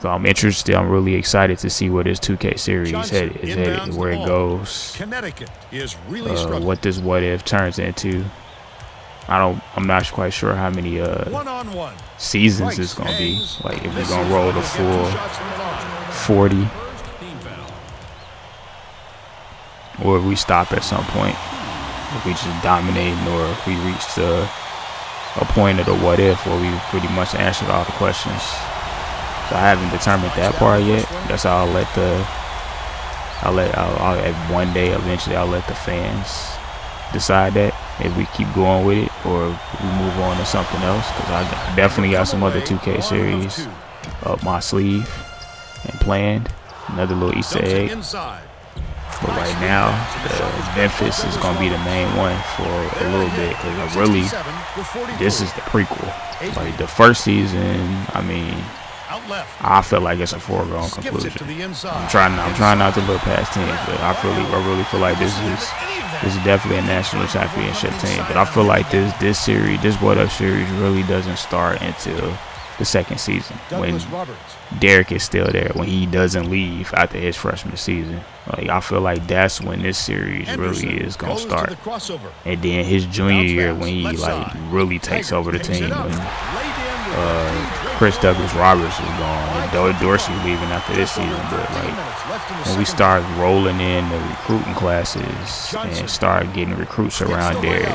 S1: So I'm interested. I'm really excited to see where this 2K series is headed, where it goes.
S2: Connecticut is really
S1: what this What If turns into. I'm not quite sure how many seasons it's gonna be. Like if we're gonna roll the full 40, or if we stop at some point, if we just dominating, or if we reach a point of the What If where we pretty much answered all the questions. So I haven't determined that part yet. That's how one day eventually I'll let the fans decide that, if we keep going with it or we move on to something else, because I definitely got some other 2K series up my sleeve and planned. Another little Easter egg. But right now, Memphis is going to be the main one for a little bit, because really, this is the prequel. Like the first season, I mean, I feel like it's a foregone conclusion. I'm trying not to look past teams, but I really feel like this is definitely a national championship team. But I feel like this series, this What Up series, really doesn't start until the second season, when Derek is still there, when he doesn't leave after his freshman season. Like I feel like that's when this series really is gonna start. And then his junior year, when he like really takes over the team, when Chris Douglas Roberts is gone and Dorsey leaving after this season. But like when we start rolling in the recruiting classes and start getting recruits around Derek,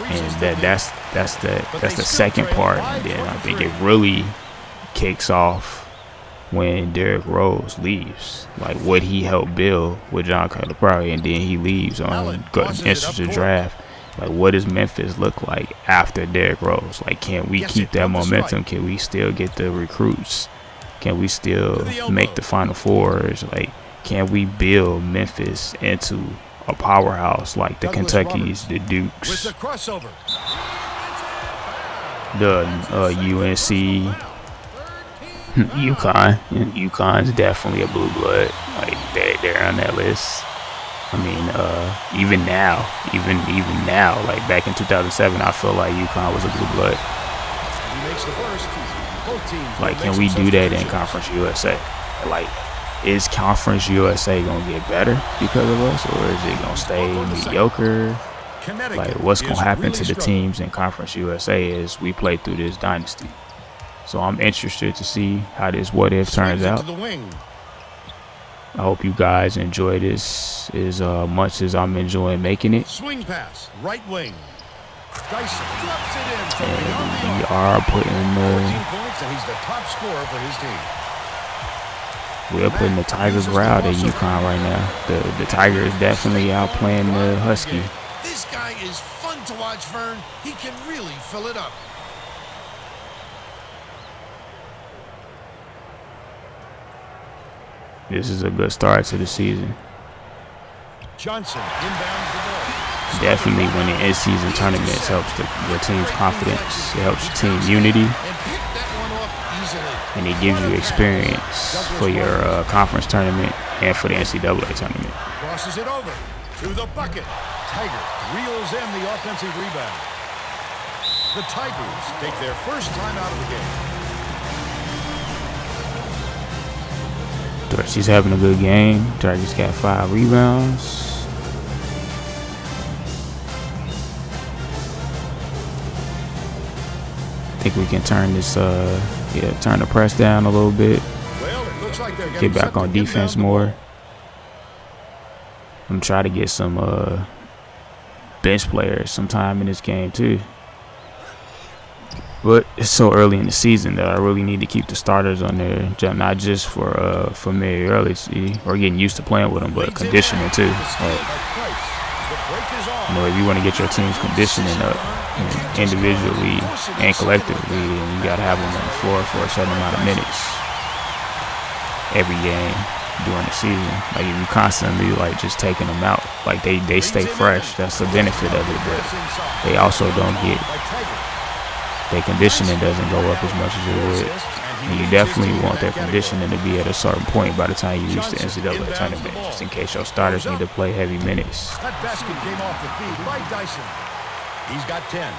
S1: and that's the second part. And then I think it really kicks off when Derrick Rose leaves, like what he helped build with John Calipari, and then he leaves on instant draft. Like, what does Memphis look like after Derrick Rose? Like, can we keep that momentum? Can we still get the recruits? Can we still make the Final Fours? Like, can we build Memphis into a powerhouse like the Kentuckys, the Dukes, the UNC, UConn? And UConn's definitely a blue blood. Like, they're on that list. I mean, even now, like back in 2007, I feel like UConn was a blue blood. Like, can we do that in Conference USA? Like, is Conference USA gonna get better because of us, or is it gonna stay mediocre? Like, what's gonna happen to the teams in Conference USA as we play through this dynasty? So I'm interested to see how this What If turns out. I hope you guys enjoy this as much as I'm enjoying making it.
S2: Swing pass, right wing. Dyson drops it in from
S1: and we are putting
S2: 14 points, and he's the top scorer for his team.
S1: We're putting the Tigers out at UConn right now. The Tigers definitely outplaying the Husky.
S3: This guy is fun to watch, Vern. He can really fill it up.
S1: This is a good start to the season.
S2: Johnson inbounds the ball.
S1: Definitely winning in-season tournaments helps your team's confidence. It helps your team unity. And it gives you experience for your conference tournament and for the NCAA tournament.
S2: Crosses it over to the bucket. Tiger reels in the offensive rebound. The Tigers take their first time out of the game.
S1: Dorsey's having a good game. Tigers got 5 rebounds. I think we can turn this, turn the press down a little bit.
S2: Well, it looks like they're
S1: get back on defense more. I'm trying to get some bench players sometime in this game too. But it's so early in the season that I really need to keep the starters on there, not just for familiarity or getting used to playing with them, but conditioning too. If you want to get your team's conditioning up individually and collectively, then you got to have them on the floor for a certain amount of minutes every game during the season. Like if you constantly just taking them out, they stay fresh. That's the benefit of it, but they also don't get. Their conditioning doesn't go up as much as it would. And you definitely want their conditioning to be at a certain point by the time you reach the NCAA tournament, just in case your starters need to play heavy minutes.
S2: That basket came off the feed by Dyson. He's got 10.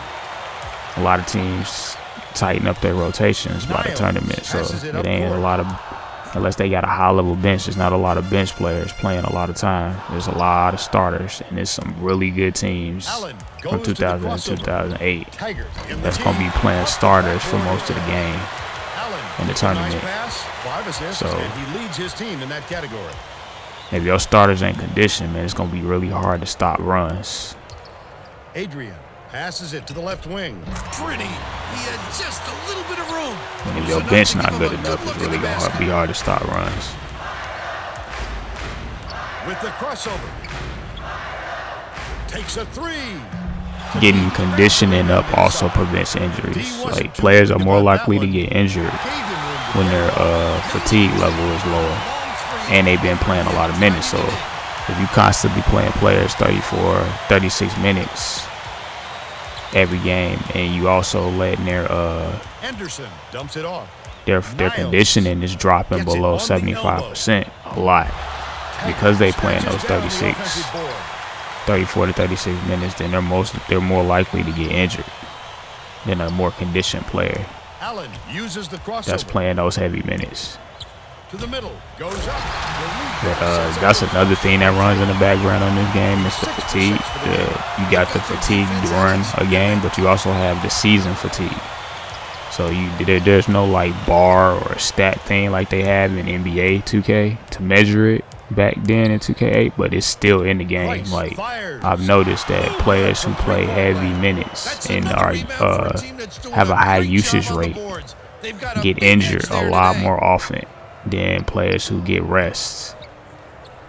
S1: A lot of teams tighten up their rotations by the tournament, so it ain't a lot of, unless they got a high-level bench, there's not a lot of bench players playing a lot of time. There's a lot of starters, and there's some really good teams from 2000 and 2008 that's going to be playing starters for most of the game in the tournament. So
S2: he leads his team in that category.
S1: If your starters ain't conditioned, man, it's going to be really hard to stop runs.
S2: Adrian passes it to the left wing.
S3: Pretty. He had just a little bit of room.
S1: And if your bench not good enough, it's really going to be hard to stop runs.
S2: With the crossover. Takes a three.
S1: Getting conditioning up also prevents injuries. Like, players are more likely to get injured when their fatigue level is lower and they've been playing a lot of minutes. So if you constantly playing players 34, 36 minutes every game, and you also letting their
S2: Anderson dumps it off.
S1: Their conditioning is dropping below 75% a lot because they playing those 34 to 36 minutes, then they're more likely to get injured than a more conditioned player
S2: Allen uses the crossover.
S1: that's playing those heavy minutes.
S2: To the middle, goes up.
S1: But that's another thing that runs in the background on this game is the fatigue. You got the fatigue during a game, but you also have the season fatigue. So there's no bar or a stat thing like they have in NBA 2K to measure it back then in 2K8, but it's still in the game. Like, I've noticed that players who play heavy minutes and are have a high usage rate get injured a lot more often than players who get rests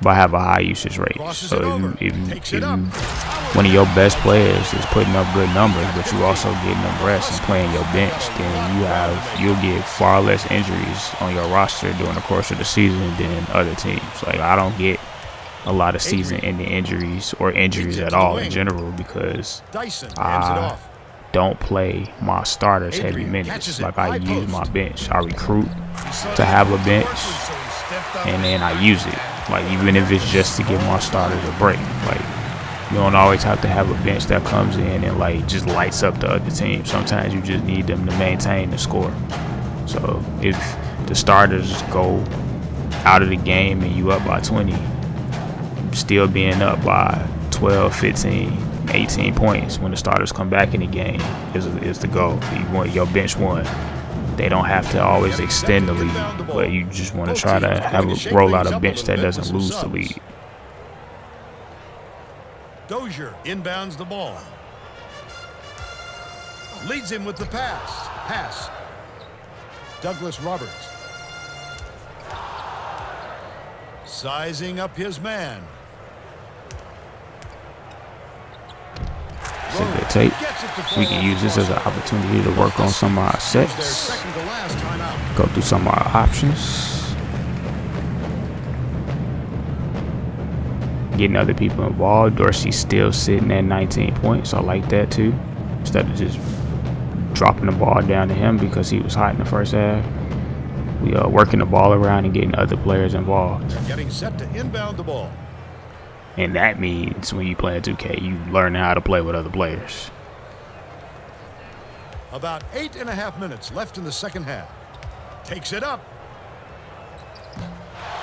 S1: but have a high usage rate. So if one of your best players is putting up good numbers, but you also getting them rests and playing your bench, then you'll get far less injuries on your roster during the course of the season than other teams. Like, I don't get a lot of season-ending injuries or injuries at all in general because I don't play my starters heavy minutes. Like, I use my bench. I recruit to have a bench, and then I use it. Like, even if it's just to give my starters a break. Like, you don't always have to have a bench that comes in and just lights up the other team. Sometimes you just need them to maintain the score. So if the starters go out of the game and you up by 20, still being up by 12, 15, 18 points when the starters come back in the game is the goal. You want your bench won. They don't have to always extend the lead, but you just want to try to roll out a bench that doesn't lose the lead.
S2: Dozier inbounds the ball. Leads him with the pass. Douglas Roberts. Sizing up his man.
S1: It's a good tape. We can use this as an opportunity to work on some of our sets, go through some of our options, getting other people involved. Dorsey's still sitting at 19 points. I like that too. Instead of just dropping the ball down to him because he was hot in the first half, we are working the ball around and getting other players involved.
S2: Getting set to inbound the ball.
S1: And that means when you play in 2K, you learn how to play with other players.
S2: About 8.5 minutes left in the second half. Takes it up.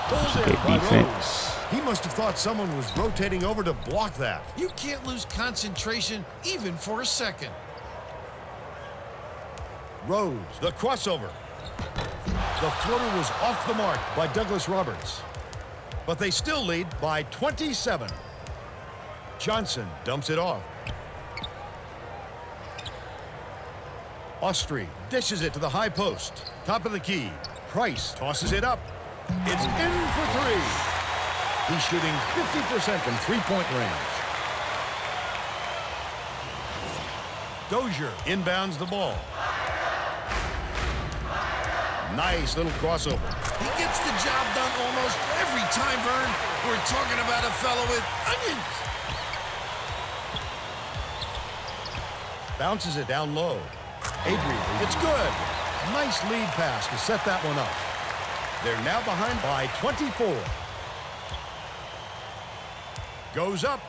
S1: That's a good defense.
S2: He must have thought someone was rotating over to block that.
S3: You can't lose concentration even for a second.
S2: Rose, the crossover. The floater was off the mark by Douglas Roberts. But they still lead by 27. Johnson dumps it off. Austri dishes it to the high post. Top of the key. Price tosses it up. It's in for three. He's shooting 50% from three-point range. Dozier inbounds the ball. Nice little crossover.
S3: He gets the job done almost every time, Vern. We're talking about a fellow with onions.
S2: Bounces it down low. Adrian, it's good. Nice lead pass to set that one up. They're now behind by 24. Goes up.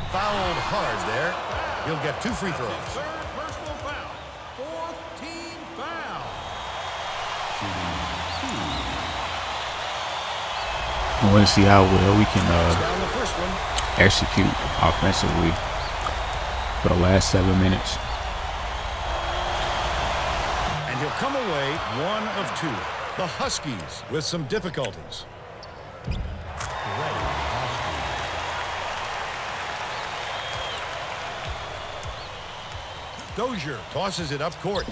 S2: Fouled hard there. He'll get 2 free throws.
S5: Third personal foul. 4th team foul.
S1: I want to see how well we can
S2: Down the first one.
S1: execute offensively for the last 7 minutes.
S2: And he'll come away 1 of 2. The Huskies with some difficulties. Dozier tosses it up court.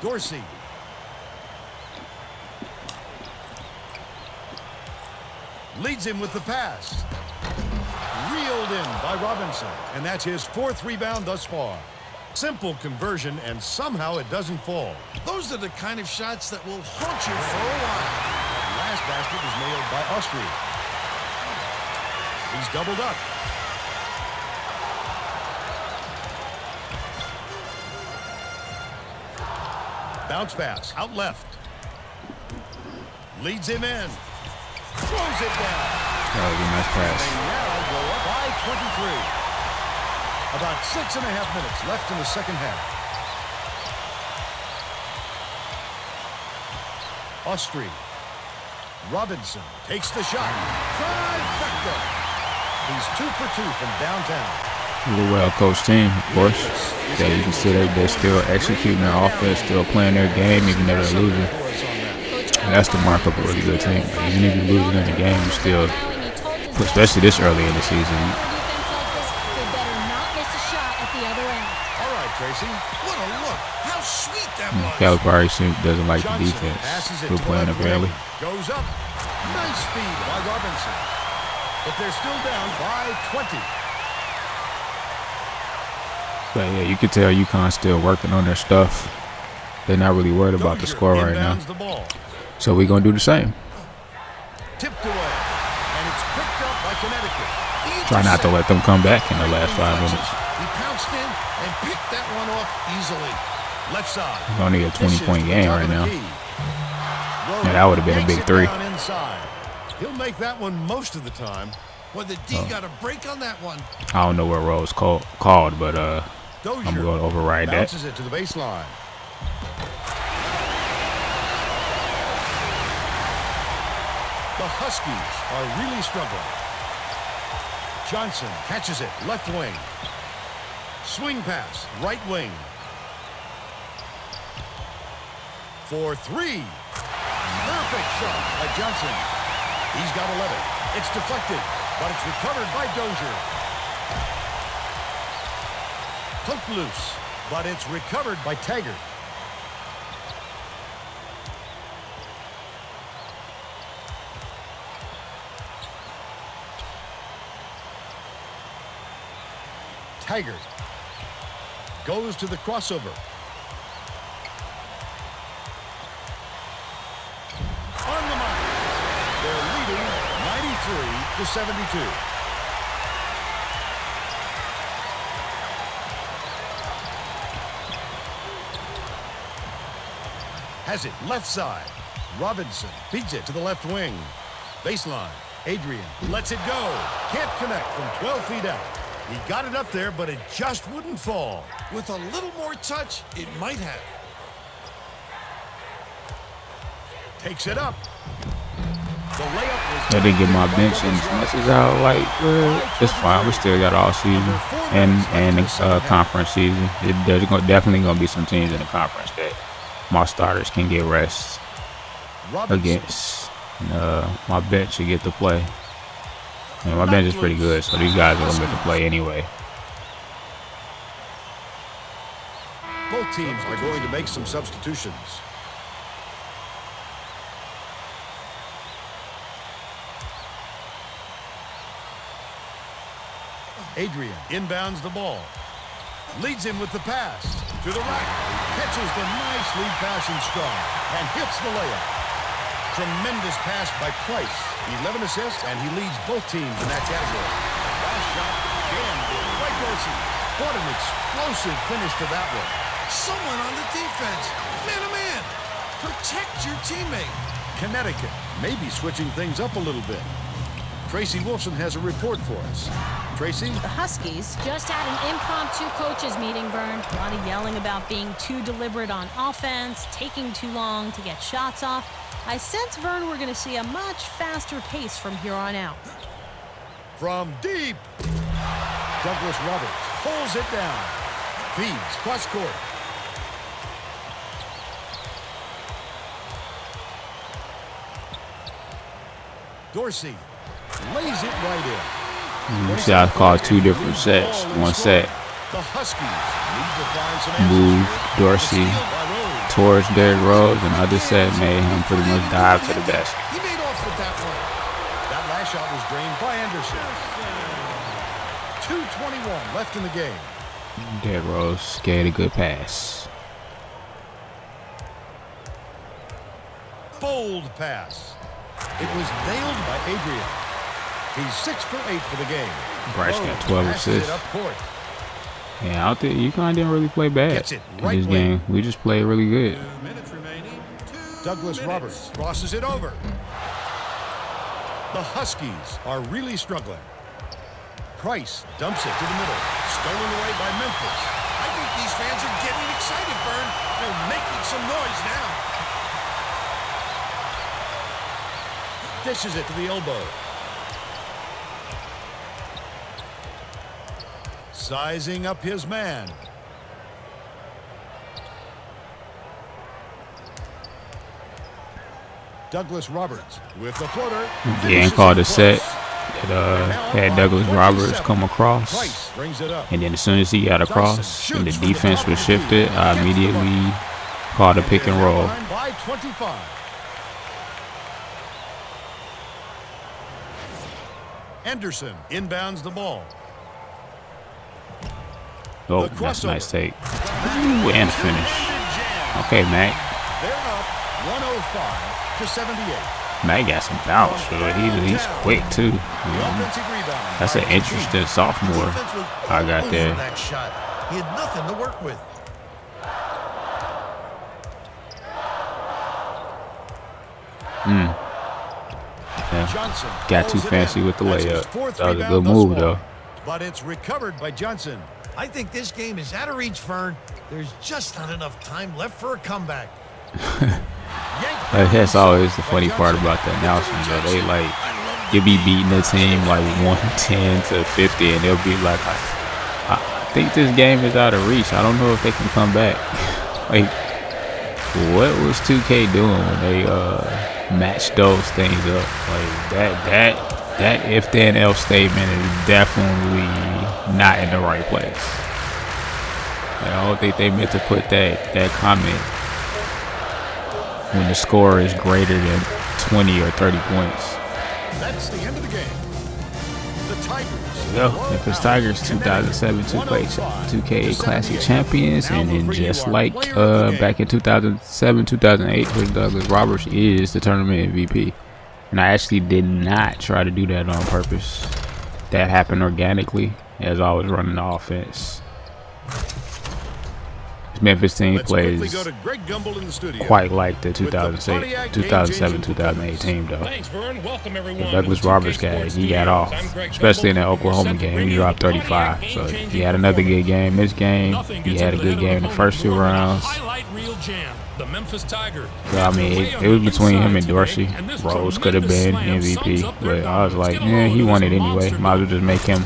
S2: Dorsey. Leads him with the pass. Reeled in by Robinson. And that's his 4th rebound thus far. Simple conversion, and somehow it doesn't fall.
S3: Those are the kind of shots that will haunt you for a while.
S2: Last basket was nailed by Austria. He's doubled up. Bounce pass out left. Leads him in. Throws it down.
S1: That was a nice
S2: They
S1: pass.
S2: now go up by 23. About 6.5 minutes left in the second half. Austria. Robinson takes the shot. Trifecta. He's 2 for 2 from downtown.
S1: A well-coached team, of course. That you can see they're still executing their offense, still playing their game, even though they're losing. And that's the mark of a really good team. Even if you're losing in the game, you still, especially this early in the season.
S2: All right, Tracy.
S3: What a look. How sweet that was.
S1: Calipari doesn't like the
S2: Johnson
S1: defense.
S2: passes it
S1: We're
S2: to
S1: playing
S2: left
S1: it early.
S2: wing. Goes up. Nice speed by Robinson. But they're still down by 20.
S1: But yeah, you can tell UConn's still working on their stuff. They're not really worried about the score right now.
S2: The ball.
S1: So we're going to do the same.
S2: Tipped away. And it's picked up by Connecticut.
S1: Try not to let them come back in the last 5 minutes.
S3: He pounced in and picked that one off easily.
S2: Left side.
S1: We're going to need a 20-point game right now.
S2: Yeah,
S1: that would have been a big 3.
S2: He'll make that one most of the time.
S3: Well, the D got a break on that one.
S1: I don't know what role it's called, but I'm going to override that.
S2: Bounces it to the baseline. The Huskies are really struggling. Johnson catches it, left wing. Swing pass, right wing. For 3. Perfect shot by Johnson. He's got 11. It's deflected, but it's recovered by Dozier. Poked loose, but it's recovered by Taggart. Taggart goes to the crossover. On the mark. They're leading 93-72. Has it left side. Robinson feeds it to the left wing. Baseline. Adrian lets it go. Can't connect from 12 feet out. He got it up there, but it just wouldn't fall.
S3: With a little more touch, it might have.
S2: Takes it up. The layup was...
S1: I didn't get my bench as much as I like. It's fine. We still got all season and the conference season. There's definitely going to be some teams in the conference that my starters can get rest against. My bench should get to play. And my bench is pretty good, so these guys are going to get to play anyway.
S2: Both teams are going to make some substitutions. Adrian inbounds the ball. Leads him with the pass. To the right. Catches the nice lead passing stride and hits the layup. Tremendous pass by Price. 11 assists, and he leads both teams in that category. Last shot jammed in by Dorsey. What an explosive finish to that one.
S3: Someone on the defense. Man-to-man. Protect your teammate.
S2: Connecticut may be switching things up a little bit. Tracy Wolfson has a report for us. Tracy?
S6: The Huskies
S4: Just had an impromptu coaches meeting, Vern.
S6: a lot of yelling about being too deliberate on offense, taking too long to get shots off. I sense, Vern, we're going to see a much faster pace from here on out.
S2: From deep. Douglas Roberts pulls it down. Feeds cross court. Dorsey lays it right in.
S1: You see, I called 2 different sets. One set,
S2: The Huskies need to find some
S1: move
S2: answers.
S1: Dorsey
S2: Steal by Rose.
S1: towards Derrick Rose, and other set made him pretty much dive to the basket.
S3: He made off with that one.
S2: That last shot was drained by Anderson. 2:21 left in the game.
S1: Derrick Rose gave a good pass.
S2: Bold pass. It was nailed by Adrian. He's 6 for 8 for the game.
S1: Bryce got
S2: Rose
S1: 12
S2: passes it
S1: assists.
S2: up court.
S1: Yeah, I think UConn didn't really play bad
S2: Gets it
S1: in
S2: right
S1: this
S2: wing.
S1: game. We just played really good.
S5: 2 minutes remaining. 2
S2: Douglas
S5: minutes.
S2: Roberts crosses it over. The Huskies are really struggling. Price dumps it to the middle. Stolen away by Memphis.
S3: I think these fans are getting excited, Vern. They're making some noise now.
S2: Dishes it to the elbow. Sizing up his man. Douglas Roberts with the floater.
S1: Again, called a set that had Douglas Roberts come across.
S2: Price brings it up.
S1: And then as soon as he got across and the defense was shifted, I immediately called a pick and roll.
S2: Behind by 25. Anderson inbounds the ball.
S1: Oh, that's a nice take. Ooh, and a finish. Okay, Mac.
S2: They're up 105 to 78.
S1: Mac got some bounce, so he's quick too.
S2: The offensive rebound.
S1: That's an interesting sophomore
S3: Defense was
S1: I got
S3: over
S1: there.
S3: that shot. He had nothing to work with.
S1: Yeah.
S2: Johnson
S1: Got too
S2: pulls it
S1: fancy
S2: in.
S1: with the
S2: That's his
S1: layup.
S2: fourth
S1: That was a
S2: rebound
S1: good
S2: thus
S1: move,
S2: far.
S1: though.
S2: But it's recovered by Johnson.
S3: I think this game is out of reach, Vern. There's just not enough time left for a comeback.
S1: That's always the funny part about the announcement, though. They like, you'll be beating the team like 110 to 50, and they'll be like, I think this game is out of reach. I don't know if they can come back. Like, what was 2K doing when they matched those things up? Like that if then else statement is definitely not in the right place. Like, I don't think they meant to put that comment when the score is greater than 20 or 30 points.
S2: That's the end of the game. The Tigers.
S1: Well, Memphis Tigers 2007 2K Classic champions, and then just like back in 2007, 2008, where Douglas Roberts is the tournament MVP. And I actually did not try to do that on purpose. That happened organically as I was running the offense. This Memphis team plays quite like the 2007, 2008 team, though.
S7: Thanks, Vern. Welcome, everyone.
S1: The Douglas Roberts guy, he got off, especially in that Oklahoma game. He dropped 35, so he had another good game. This game, he had a good game in the first 2 rounds.
S7: Highlight reel jam. The Memphis Tiger.
S1: So, I mean, it was between him and Dorsey. Rose could have been MVP, but I was like, yeah, he won it anyway. Might as well just make him.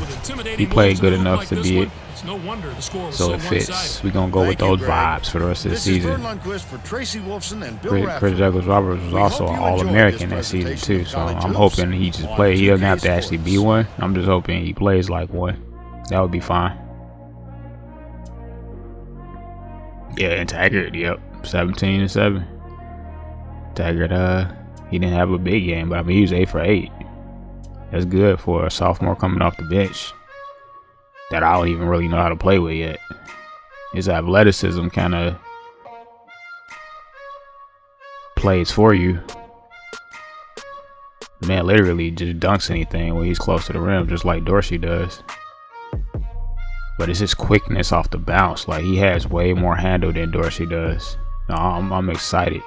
S1: He played good enough to be it.
S7: No wonder the score was
S1: So it fits. We're going to go with those vibes for the rest of the season. Chris Douglas Roberts was also an All-American that season too, so I'm hoping he just plays. He doesn't have to actually be one. I'm just hoping he plays like one. That would be fine. Yeah, and Taggart, yep, 17-7. Taggart, he didn't have a big game, but I mean, he was 8 for 8. That's good for a sophomore coming off the bench that I don't even really know how to play with yet. His athleticism kind of plays for you. Man literally just dunks anything when he's close to the rim, just like Dorsey does. But it's his quickness off the bounce. Like, he has way more handle than Dorsey does. I'm excited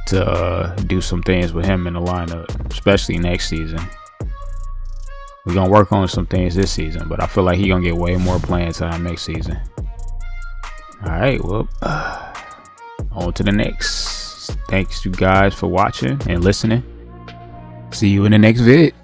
S1: to do some things with him in the lineup, especially next season. We're gonna work on some things this season, but I feel like he's gonna get way more playing time next season. Alright, well, on to the next. Thanks you guys for watching and listening. See you in the next vid.